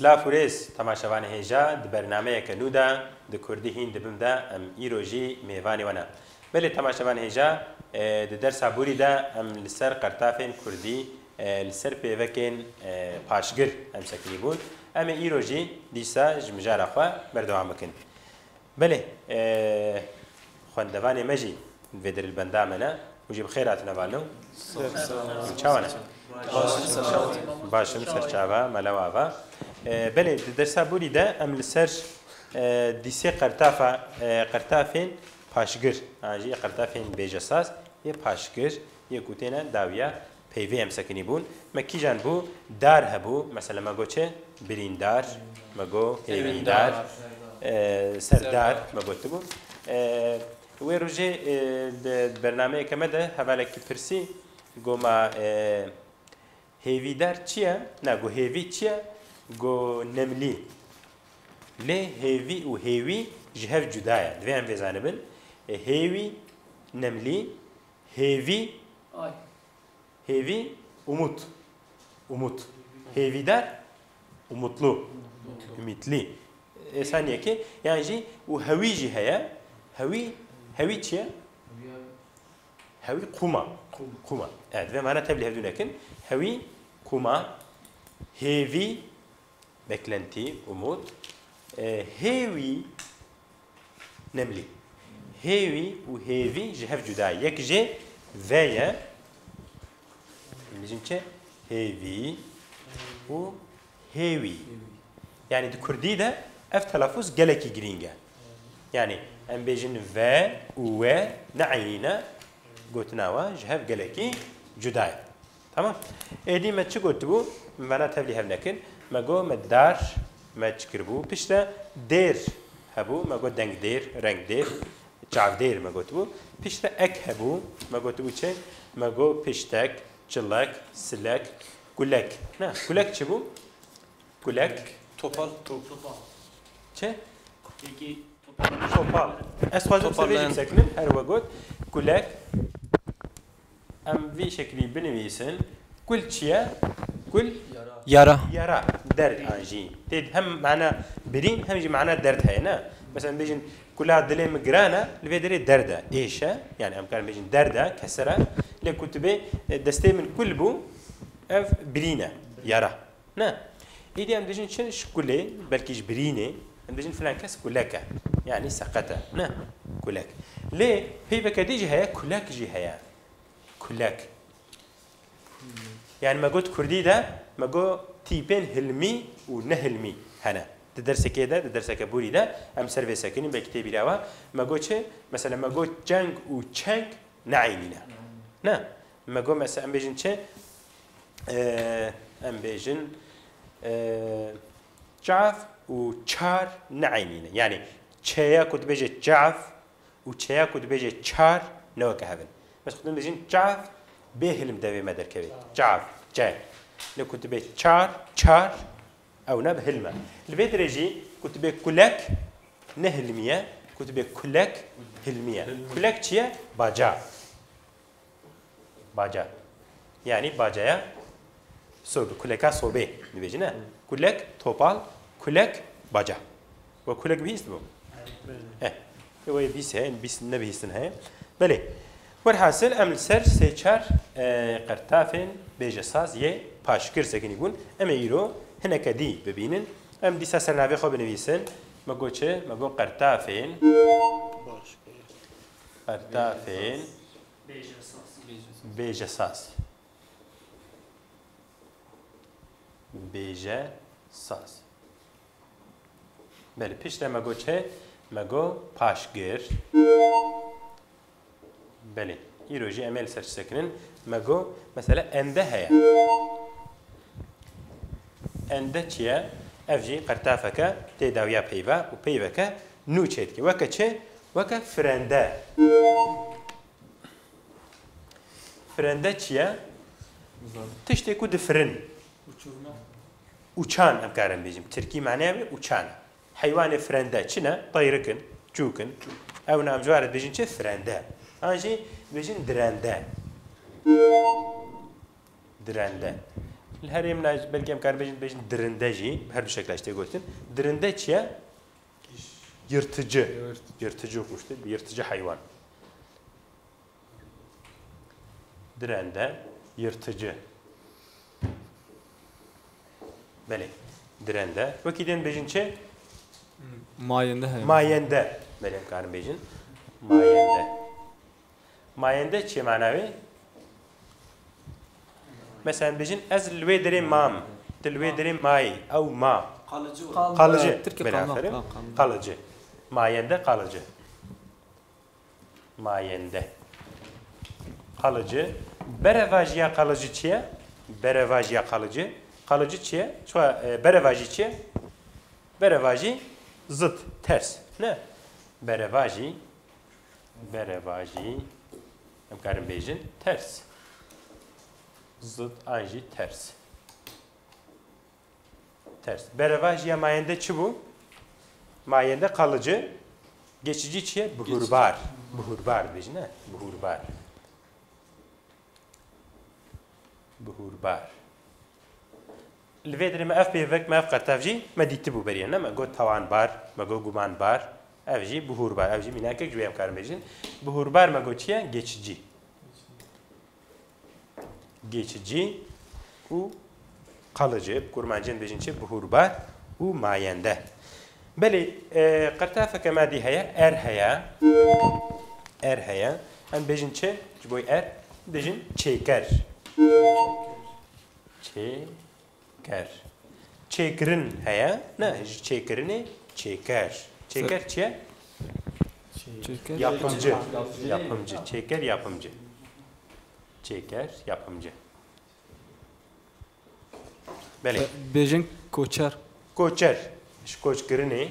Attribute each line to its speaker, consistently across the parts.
Speaker 1: سلاف وريس تماشاوان هيجا د برنامه كنودا د كردي هند بمدا ام ايروجي ميواني وانا بل تماشاوان هيجا د درس عبوري دا ام لسر قرطافين كردي لسر بيفكين باشگر ام سكنيبون ام ايروجي ديسا جمجار اخوا بردوام مكن بله خواندواني مجي فيدر البندامنا وجيب خيرات نبالو چاوانا باشم سرچاوا ملواوا بله درسا بوری ده ام لسر دیسه قرطافین پاشگر آنجی قرطافین بیجساس یه پاشگر یه کوتینا داویا پیوی ام سکنی بون مکی جان بو دار هبو مثلا مگو چه بریندار مگو هیویندار سردار مگو تبو و روزی برنامه کمده حواله کی پرسی گوما هیویدار چیه؟ نه گو هیوی چیه؟ گو نملی لی هیوی و هیوی جهف جدایه دوی هم ویزانه بن هیوی نملی هیوی umut هیویدار umutlu ümitli saniye ki yani o havici haya havi çiye havi kuma evet ve mana tebliğ ediyor lakin havi kuma hevi beklenti umut hevi nemli hevi و hevi jehef juda yek je veya bizimce hevi و hevi yani de Kürdi de ef telaffuz geleki giringe yani em bejin ve ve na'ina قوتناوا جهف قالكي جداي تمام ادي ما تشغوتو معناها تبلي هبنكن ما جو مدار ما تشكربو بيشتا دير هبو ما جو دنگ دير رنگ دير چاف دير ما قوتو بيشتا اك هبو ما قوتو چه ما جو بيشتك چلك سلك كلك نا كلك چبو كلك
Speaker 2: توپال
Speaker 1: چه توپال اسوازم سويجي ساكنين هر وقت كلك ام في شكلي بنويسن كل شيء كل يرى درد انجي تيد هم معنا برين هم يجي معنا درد هنا مثلا بيجن كلها دلي مقرانه الفيدري درده ايشه يعني امكان بيجن درده كسره لكتبه دستي من كل بو اف برينه يرى نا ايدي ام بيجن شن شكله بلكيش برينه ام بيجن فلان كاس كلك يعني سقطه نا كلك ليه هي بكديجي هي كلك جي هي كلك يعني ما قلت كردي ده ما قلت تيبين هلمي ونهلمي هنا تدرس كده تدرس كبوري ده ام سيرفي ساكنين بكتابي دوا ما قلت مثلا ما قلت جنگ وچنگ نعينينا نا ما قلت مثلا ام بيجن چه ام بيجن جعف وچار نعينينا يعني چيا كنت بيجي جعف وچيا كنت بيجي چار نوك هبن بس خدنا بيجين جعف به المدوي مدر كبي جعف جاي لو كنت بي چار او نب هلمه البيت رجي كنت بي كلك نهلميه كنت بي كلك هلميه كلك چيه باجا يعني باجايا صوب كلكا صوبه نبيجنا كلك توبال كلك باجا وكلك بيست بو هو بيس هاي بيس نبيستن هاي بله والحاصل ام سر سيچار قرطافين بيجساز يه پاشگر سكني بون ام ايرو هنا كدي ببينن ام ديسا سرناوي خو بنويسن مگو چه مگو قرطافين بيجساز بله پیش مگو چه مگو پاشگر بله ایروجی عمل سرچ سکنن مگو مثلا انده هیا انده چیه افجی قرطافک تداویا پیوا و پیوک نوچید که وک چه وک فرنده چیه تشتی کو دفرن uçan emkarım bizim. Türkiye mعناه uçan. Hayvan frende çine طيركن çukin. Ev namcıvar bizim çe frende. Anji bizim drende. الهرم ناج بلكي أم كان بيجن درندجي بهر بشكل أشتى قلتن درندج يا يرتجو كشت يرتجى حيوان درنده يرتجى بله درنده وكيدن بيجن شيء ماينده بله أم كان بيجن ماينده شيء معناه مثلا بيجن از الوي دري مام تلوي دري ماي او ما قالجه بالآخر قالجه ماينده قالجه ماينده قالجه برواجيا قالجه چیه برواجيا قالجه چیه شو برواجي چیه برواجي zıt ters ne برواجي em karim bejin ters zıt anji ters. Berevaj ya mayende çi bu? Mayende kalıcı. Geçici çiye buhurbar. Buhurbar bejin ne? Buhurbar. Lvedre me af pevek me af qartavji me ditti bu beriyen ama go tavan bar, me go guman bar. Evji buhurbar. Evji minakek jüyem karim bejin. Buhurbar me go çiye geçici. Geçici u kalıcı kurmancın bejinçe buhurbar u mayende. Beli qartafa kema di haya er haya em bejinçe boy bejin çeker. Çekirin haya ne çekirini çeker. Çeker çiye? Yapımcı. Çeker yapımcı. Bele.
Speaker 2: Bejin koçer.
Speaker 1: Şu koç kırını.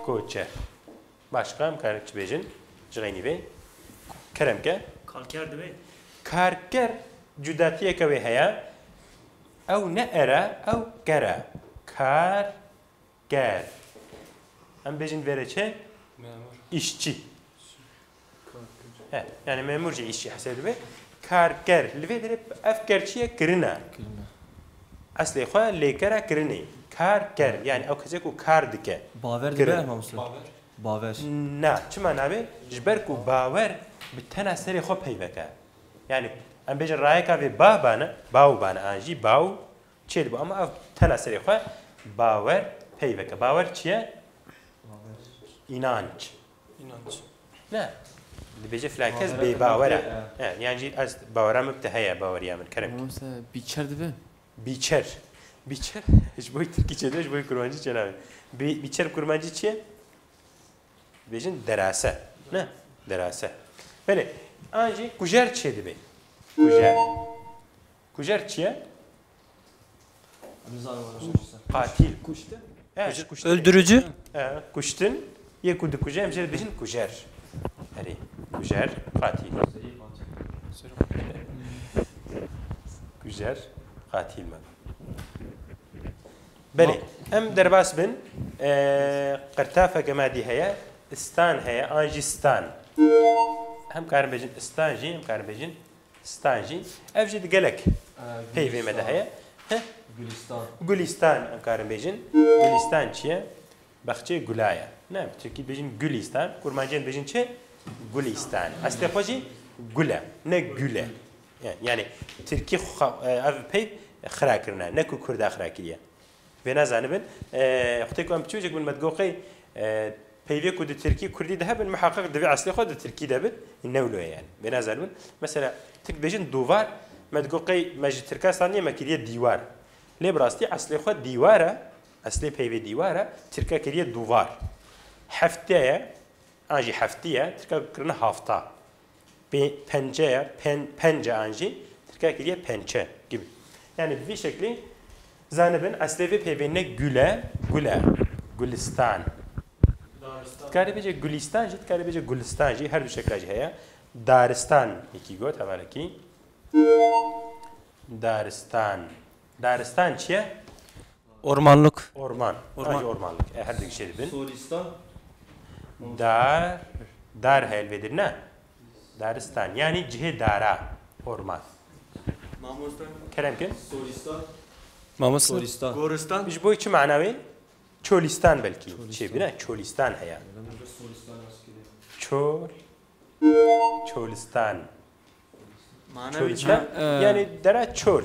Speaker 1: Koçer. Başka mı karıkçı bejin? Cigayni bey. Keremke. Karker cüdatiye kave haya. Ev ne era ev gera. Karker. Hem bejin vereçe. İşçi. Yani memurca işçi hasedi be. Karker. Lvedre efkerçiye kırına. Asli xwa lekera kırını. Karker. Yani o kese ku kar dike.
Speaker 2: Baver dibe ama musun? Baver.
Speaker 1: Na. Çima nabe? Jber ku baver bitena seri xwa peyveka. Yani em bejin rayeka ve bav bana anji bav çel bu ama tena seri xwa baver peyveka. Baver çiye? İnanç. Ne? بيجي فلان كاس بباورة يعني از باورة مبتهية باورية من كرم
Speaker 2: مثلا بيچر دبه
Speaker 1: بيچر ايش بوي تركي چه ايش بوي كرمانجي چه نامه بيچر كرمانجي چه بيجن دراسة نه دراسة بله انجي كوجر چه دبه كوجر چه قاتل
Speaker 2: kuştu
Speaker 1: öldürücü kuştun ye kudu kujer mjer bejin kujer هري كوجر قاتل كوجر قاتل ما بلي ام درباس بن قرتافه كما دي هيا استان هيا انجستان هم كارن بيجن استانجي هم كارن بيجن استانجي افجد قالك هي مدى هيا غولستان هم كارن بيجن غولستان چيه بخچه گلایا نعم تركي بيجن غولستان كورمانجين بيجن چه Gülistan. Aslı hoji güle, ne güle. Yani Türkiye ev pey xrakirna, ne ku Kurda xrakiriye. Ve nazanibin, xutayku am çocuk bin medgoqi peyve ku de Türkiye Kurdi daha bin muhakkak devi aslı xod de Türkiye de bin nevlo yani. Ve nazanibin mesela tek bejin duvar medgoqi maj Türkistaniye makiriye divar. Le brasti aslı xod divara, aslı peyve divara Türkiye kiriye duvar. Haftaya anji haftiye Türkiye kırına hafta. Pence anji Türkiye kiriye pençe gibi. Yani bir şekli zanibin aslevi peyvene Gülistan. Karibece Gülistan jit karibece Gülistan jit her bir şekli haya. Daristan iki got havala ki. Daristan çiye?
Speaker 2: Ormanlık.
Speaker 1: Ormanlık. Her bir şey bin.
Speaker 3: Solistan.
Speaker 1: Dar helvedir ne? Daristan yani cihe dara orman. كلام كن
Speaker 2: مامۆستا
Speaker 3: گۆرستان
Speaker 1: مش بوي چه معناوي چولستان بلكي چه بنا چولستان هيا چول چولستان
Speaker 3: معناوی
Speaker 1: چولستان يعني درا چول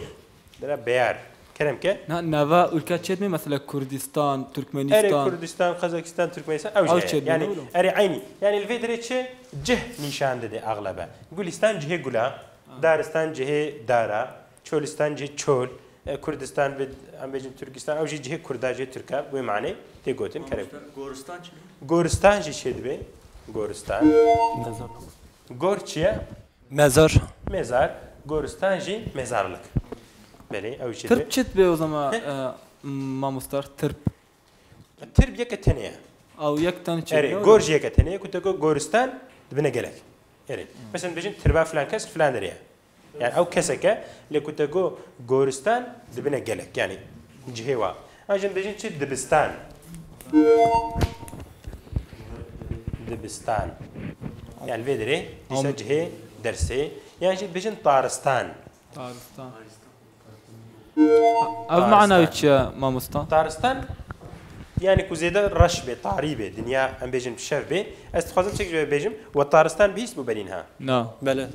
Speaker 1: درا بيار كلام كن
Speaker 2: نه نوا ülke çetme mesela Kürdistan,
Speaker 1: اري
Speaker 2: Türkmenistan.
Speaker 1: كردستان قزاقستان تركمانستان او
Speaker 2: أو
Speaker 1: جهه
Speaker 2: شيء
Speaker 1: يعني
Speaker 2: بنقوله.
Speaker 1: اري عيني يعني الفيدري تشي جه نشان ده اغلبها جولستان جهه جولا دارستان جهه دارا چولستان جهه چول كردستان بد ام بيجن تركستان او جهه كردا جهه تركا بو معنی تي گوتن كرم
Speaker 3: گۆرستان چی
Speaker 1: گورستان جي شد به گورستان گور چيه
Speaker 2: Mezar.
Speaker 1: مزار گورستان جي مزارلك بله او شد
Speaker 2: Tırp çet be o zaman mamostar tırp.
Speaker 1: تربيه كتنيه
Speaker 2: Av yek tane çet.
Speaker 1: اري جورجيا كتنيه كنت جورستان دبنا قالك اري مثلا بيجن تربا فلان كاس فلان دريا يعني او كسكه اللي كنت جورستان دبنا قالك يعني جهوا اجن بيجن تشي دبستان دبستان يعني الفيدري يسجه درسي يعني جد بيجن طارستان
Speaker 2: Taristan. Av معنا وش mamostan.
Speaker 1: طارستان يعني كوزيدا رش به طاريبه دنيا ام بيجن شاف به استخدم تشي بيجم والطارستان بيس ببنينها
Speaker 2: Na.
Speaker 4: بله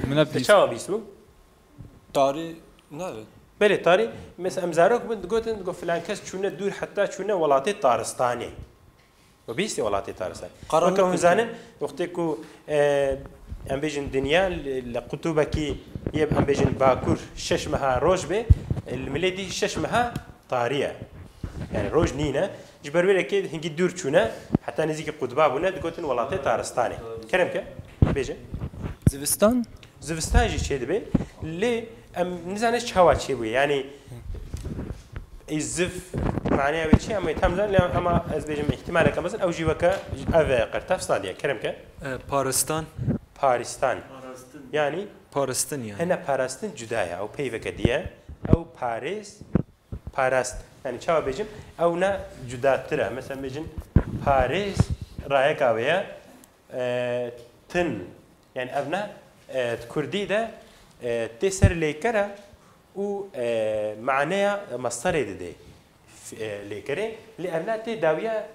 Speaker 2: من أبدي.
Speaker 1: تشاو بيسبو
Speaker 4: تاری نه
Speaker 1: بله طاري مثلا امزاروك بنت قوتن قو فلان كاس شونا دور حتى شونا ولاتي طارستاني وبيستي ولاتي طارستاني
Speaker 4: قرن
Speaker 1: وكم زانن وقتكو ام بيجن دنيا لقطوبكي يب ام بيجن باكور ششمها روج به المليدي ششمها طاريه يعني روج نينا جبر ولا كي هنجي دور شونا حتى نزيك قطبا بنا قوتن ولاتي طارستاني كلام كه بيجي
Speaker 2: Zivistan.
Speaker 1: زفستان جي شيء دبي لي ام نزانش شهوا شيء بي يعني الزف معناه بشيء اما يتمزن لا اما از بيجم احتمال كمثلا او جيوكا اف قرتاف صاديه كرم كه
Speaker 4: پارستان
Speaker 1: بارستان يعني
Speaker 4: پارستان yani
Speaker 1: هنا باراستن جدايا او بيفك ديه او باريس باراست يعني شهوا بيجم او نا جدا ترى مثلا بيجن باريس رايك اويا تن يعني ابنا كردي ده تسر ليكرا و معناها مصدر ده ليكري لأبنا تداوية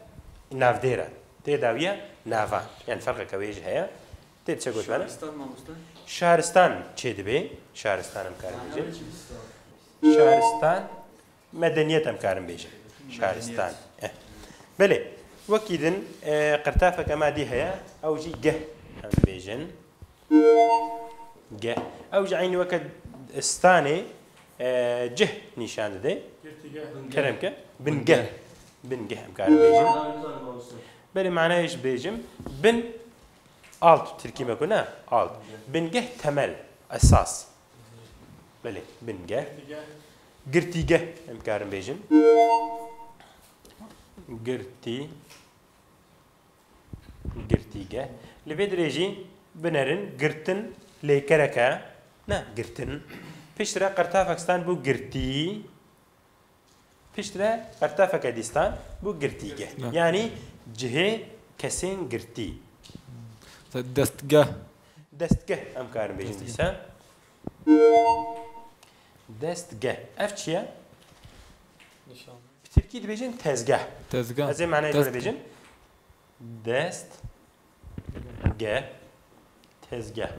Speaker 1: نافديرا تداوية نافا يعني فرق كويج هيا تتشغل بنا
Speaker 3: شارستان مامۆستا
Speaker 1: شهرستان چه دبي شهرستان هم كارم بيجي شهرستان مدنية هم كارم بيجي شهرستان بله وكيدن قرتافة كما دي هيا أو جي جه هم بيجن جه أو جعيني وقت استاني جه نشان ده كلام كه بنجه بنجه مكان بيجم بل معناه إيش بيجم بن alt تركيبة كنا alt بنجه تمل أساس بله بنجه قرتيجه مكان بيجم قرتيجه لبيدريجي بنرن قرتن ليكركا نا قرتن فيشترى قرتافكستان بو قرتي فيشترى قرتافكديستان بو قرتيجه يعني جهة كسين قرتي
Speaker 2: Destgah.
Speaker 1: دستگه ام کارم بیجن دیسا دستگه اف چیه؟ بتركي بيجن تزجه
Speaker 2: Tezgah.
Speaker 1: هذا معناه
Speaker 2: دست-
Speaker 1: يقول بيجن دست جه تزجه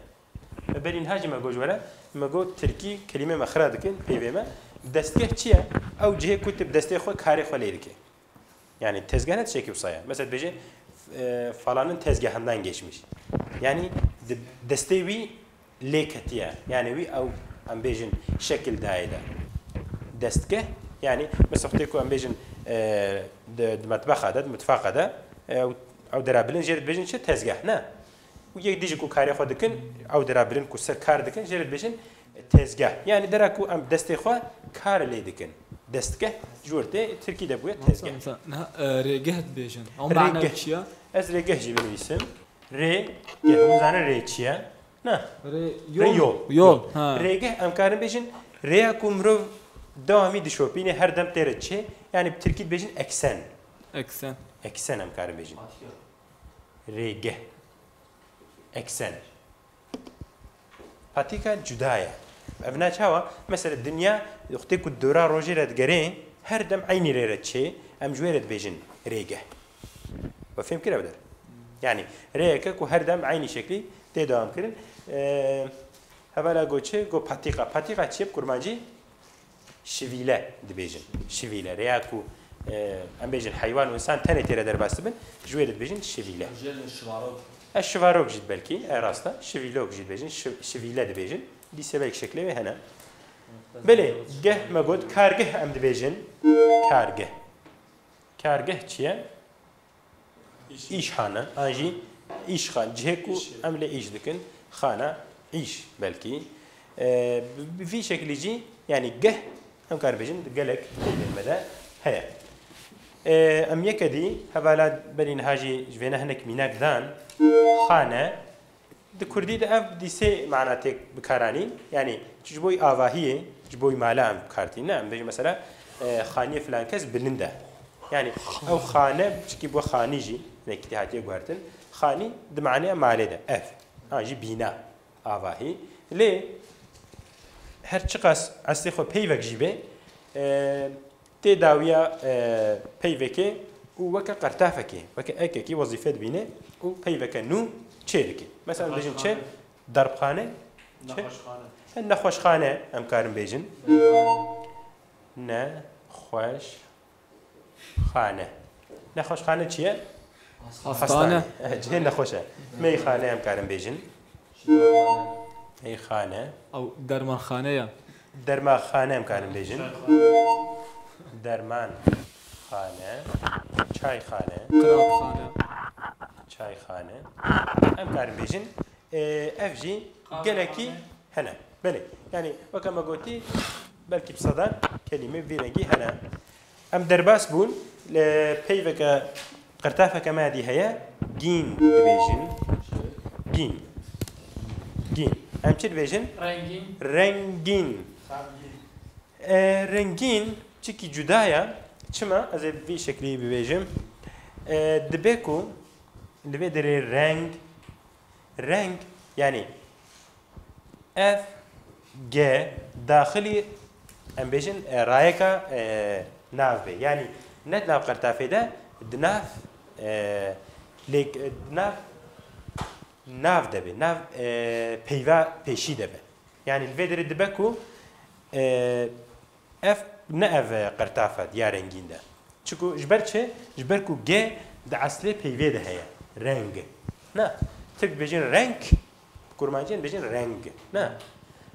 Speaker 1: برين هاجي ما جوج ولا ما جو تركي كلمة مخرج دكين بيبما دستجه چیه؟ أو جه كتب دسته خو كاري خو ليركي يعني تزجه نت شيء كبصايا مثلا بيجي فلان تزجه هندان geçmiş يعني دستوي ليكتيا يعني وي أو أم بيجن شكل دايدا دستجه يعني بس أختيكو أم بيجن مطبخ هذا متفق هذا أو درابلين جرد بيجن شو تزجه نا ويجي ديجي كو كاري خو دكن أو درابلين كو سر كار دكن جرد بيجن تزجه يعني دراكو أم دستي خو كار لي دكن دستجه جورته تركي دبوية تزجه
Speaker 2: Regehet bejin. Ama معنا
Speaker 1: ريجه.
Speaker 2: وش يا؟
Speaker 1: از ريجه جي بنويسم ري يهون زانا ري چيا نا
Speaker 2: Yol. Yol. Ha.
Speaker 1: ريجه ام كارن بيجن ريا كومرو دوامي دشوبيني هر دم تيرتشي يعني بتركيد بيجن اكسن
Speaker 2: Eksen.
Speaker 1: اكسن ام كارن بيجن ريجه اكسن باتيكا جدايا افنا چاوا مثلا الدنيا وقتی کو دورا روجی رد گره هر دم عینی رد چه ام جویرد بیجن ریگه وفهم كده بدر يعني ريكا كو هر دم عيني شكلي تداوم كرن هبلا گوچه گو پاتیقا چیب کرمانجی شویله دبیجن شویله رياكو ام بيجن حيوان وانسان تاني تيرا در باست بن جوير دبيجن شویله الشواروك جد بلكي راستا شویلوك جد بيجن شویله دبيجن دي سبك شكله هنا بله گه ما گود کارگه ام دبيجن کارگه چیه إيش خانة أجي إيش خان جهكو أملا إيش ذكن خانة إيش بلكي في شكل يجي يعني جه هم كان بيجن قالك المدى هيا أم يكدي هبالات بلين هاجي جفينا هناك ميناك دان خانة دكردي ده أف دي سي معناتك بكاراني يعني جبوي آواهية جبوي مالام بكارتين نعم بيجي مثلا خانية فلان كز بلنده يعني أو خانة بشكل بوا خانيجي نكتي هاتي قهرتن خاني دمعناه مالده اف هاجي بينا آواهي ليه هر چقاس اصلی خو پیوک جیبه تی داویا پیوکه و وکا قرطافکه وکا اککی وظیفه بینه و پیوک نو چه دکی مثلا بيجن چه دربخانه نخوشخانه ام کارم بيجن نخوشخانه چیه
Speaker 2: هستانه
Speaker 1: جه نخوشه می خانه ام کارم بيجن می خانه
Speaker 2: او درمان خانه یا
Speaker 1: درمان خانه ام کارم بيجن درمان خانه چای خانه
Speaker 2: قراب خانه
Speaker 1: چای خانه ام کارم بيجن افجي گلکی هنا بله يعني وكما قلتي بلكي بصدان كلمه فيرنجي هنا ام درباس بون لبيفك قرطافك ما دي هيا جين ديفيجن جين ام چه ديفيجن رنگين رنگين چکی جدايا چما از في شكلي بيجم دبكو اللي دري رنگ يعني اف ج داخلي ام بيجن رايكا ناف بي يعني ند ناف قرطافي ده دناف ليك ناف دبي ناف بيفا بيشي دبي يعني الفيدر دبكو اف ناف قرطافه يا رنگين ده چكو جبركو ج ده اصلي بيفا ده هي رنگ نا تك بيجن رنگ كورمانجين بيجن رنگ نا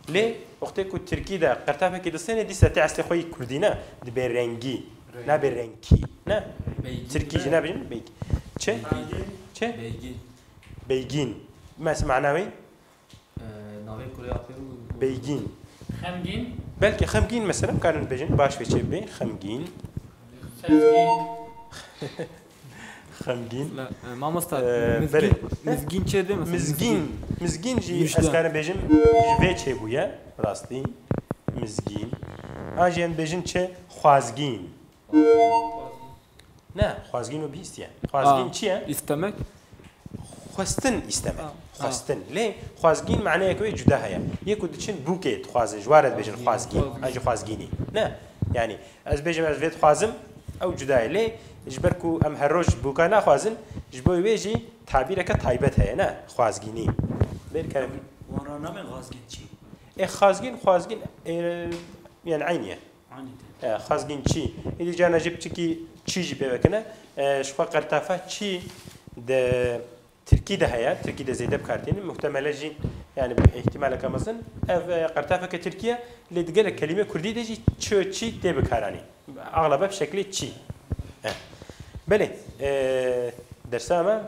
Speaker 1: ليه وقتی کو ترکی ده قرطافه کی دستنه دی ساعت اصلی خوی کردینا دی به رنگی نه به رنگی نه ترکی جنا بین بیگ چه بیگین ما معناوی
Speaker 5: ناوی کره
Speaker 1: بیگین
Speaker 5: خمگین
Speaker 1: بلکه خمگین مثلا کارن بجن باش چه بی خمگین خمگین
Speaker 2: لا ما مستعد مزگین چه ده مثلا
Speaker 1: مزگین جی از کارن بجن جوه چه بویا راستی مزگین آجیان بجن چه خوازگین نه خوازگین و بیستیه خوازگین چیه؟
Speaker 2: استمک
Speaker 1: خواستن ليه خوازگین معناه کوي جدا هيا يكو دچن بوكيت خوازن جوارد بيجن خوازگين اجي خوازگيني نه يعني از بيجم از فيت خوازم او جدا ليه جبركو ام هروج بوكانا خوازن جبوي ويجي تعبيرك تايبت هيا نه خوازگيني بالكلام
Speaker 3: ورانا من غازگين چي
Speaker 1: خوازگين يعني عينيه خوازگين چي اذا جانا جبت چي جيبه وكنا شو قرطافه چي ده تركي ده هيا تركي ده زيادة بكارتين محتملة جين يعني احتمال كمثلا قرطافة كتركيا اللي تقول كلمة كردي ده جي تشي ده بكاراني أغلبها بشكل تشي بله درسامة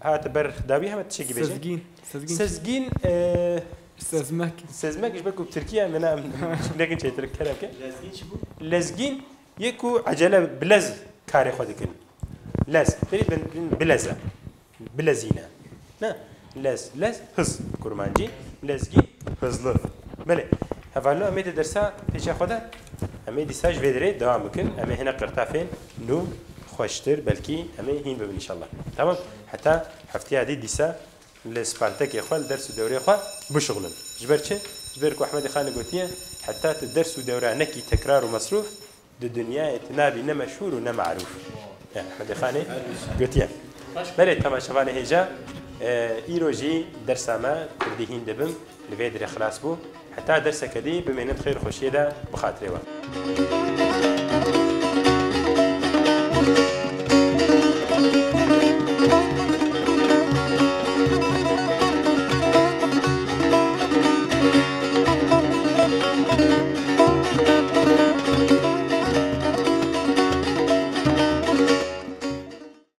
Speaker 1: هات بر داوي هم تشي جيبه سزجين سزمك إيش بالكم بتركيا منا لكن شيء ترك كلام كه لزجين يكو عجلة بلز كاري خدكن لز تريد بلزة بلزينة نا لز هز كرمانجي لزجي هزلف بله هفعلوا أمي درسا بيش أخذها أمي ديساج فيدري دوام ممكن أمي هنا قرطافين نو خوشتر بلكي أمي هين ببن إن شاء الله تمام حتى حفتي هذه ديسا لسبارتك يا إخوان درس الدوري يا إخوان بشغلن جبرتش جبرك أحمد خان قوتيه حتى تدرس دورة نكي تكرار ومصروف الدنيا تنابي نمشهور ونمعروف أحمد خان قوتيه بله تماشاوان هجا إيروجي درس ما ترديهين دبم لفيدر خلاص بو حتى درس كدي بمينت خير خوشيدا بخاطري